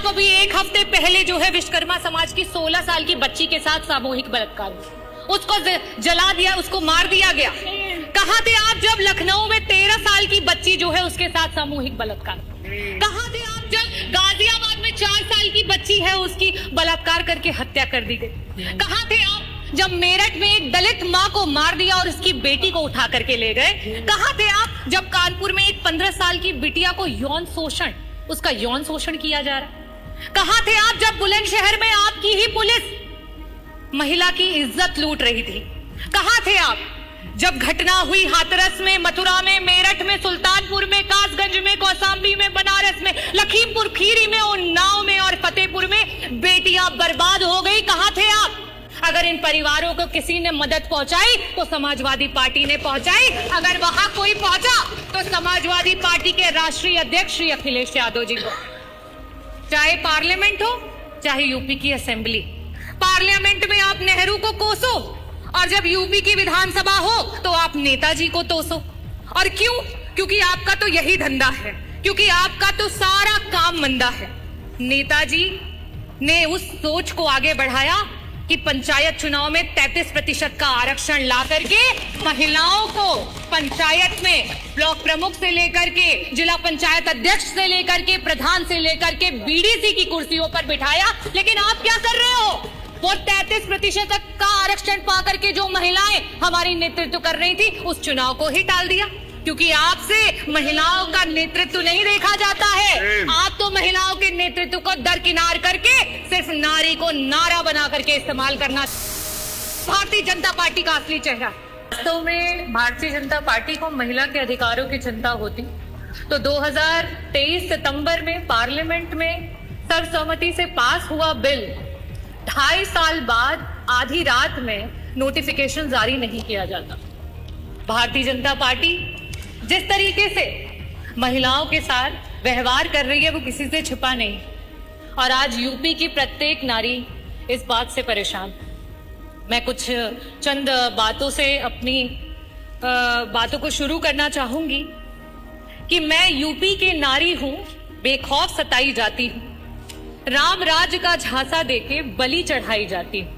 आप अभी एक हफ्ते पहले जो है विश्वकर्मा समाज की 16 साल की बच्ची के साथ सामूहिक बलात्कार, उसको जला दिया, उसको मार दिया गया। कहां थे आप जब लखनऊ में 13 साल की बच्ची जो है उसके साथ सामूहिक बलात्कार? कहां थे आप जब गाजियाबाद में 4 साल की बच्ची है उसकी बलात्कार करके हत्या कर दी गई? कहां थे आप जब मेरठ में एक दलित मां को मार दिया और उसकी बेटी को उठा करके ले गए? कहां थे आप जब कानपुर में एक 15 साल की बिटिया को उसका यौन शोषण किया जा रहा? कहां थे आप जब बुलंदशहर में आपकी ही पुलिस महिला की इज्जत लूट रही थी? कहां थे आप जब घटना हुई हाथरस में, मथुरा में, मेरठ में, सुल्तानपुर में, कासगंज में, कौशाम्बी में, बनारस में, लखीमपुर खीरी में, उन्नाव में और फतेहपुर में बेटियां बर्बाद हो गई? कहां थे आप? अगर इन परिवारों को किसी ने मदद पहुंचाई तो समाजवादी पार्टी ने पहुंचाई। अगर वहां कोई पहुंचा तो समाजवादी पार्टी के राष्ट्रीय अध्यक्ष श्री अखिलेश यादव जी को। चाहे पार्लियामेंट हो चाहे यूपी की असेंबली, पार्लियामेंट में आप नेहरू को कोसो और जब यूपी की विधानसभा हो तो आप नेताजी को तोसो। और क्यों? क्योंकि आपका तो यही धंधा है, क्योंकि आपका तो सारा काम मंदा है। नेताजी ने उस सोच को आगे बढ़ाया कि पंचायत चुनाव में 33% का आरक्षण ला करके महिलाओं को पंचायत में ब्लॉक प्रमुख से लेकर के जिला पंचायत अध्यक्ष से लेकर के प्रधान से लेकर के बीडीसी की कुर्सियों पर बिठाया। लेकिन आप क्या कर रहे हो? वो 33% का आरक्षण पा करके जो महिलाएं हमारी नेतृत्व कर रही थी उस चुनाव को ही टाल दिया, क्योंकि आपसे महिलाओं का नेतृत्व नहीं देखा जाता है। आप तो महिलाओं के नेतृत्व को दरकिनार करके सिर्फ नारी को नारा बना करके इस्तेमाल करना भारतीय जनता पार्टी का असली चेहरा। वास्तव में भारतीय जनता पार्टी को महिला के अधिकारों की चिंता होती तो 2023 सितंबर में पार्लियामेंट में सर्वसम्मति से पास हुआ बिल 2.5 साल बाद आधी रात में नोटिफिकेशन जारी नहीं किया जाता। भारतीय जनता पार्टी जिस तरीके से महिलाओं के साथ व्यवहार कर रही है वो किसी से छिपा नहीं, और आज यूपी की प्रत्येक नारी इस बात से परेशान। मैं कुछ चंद बातों से अपनी बातों को शुरू करना चाहूंगी कि मैं यूपी की नारी हूं, बेखौफ सताई जाती हूं, राम राज्य का झांसा देके बलि चढ़ाई जाती हूं।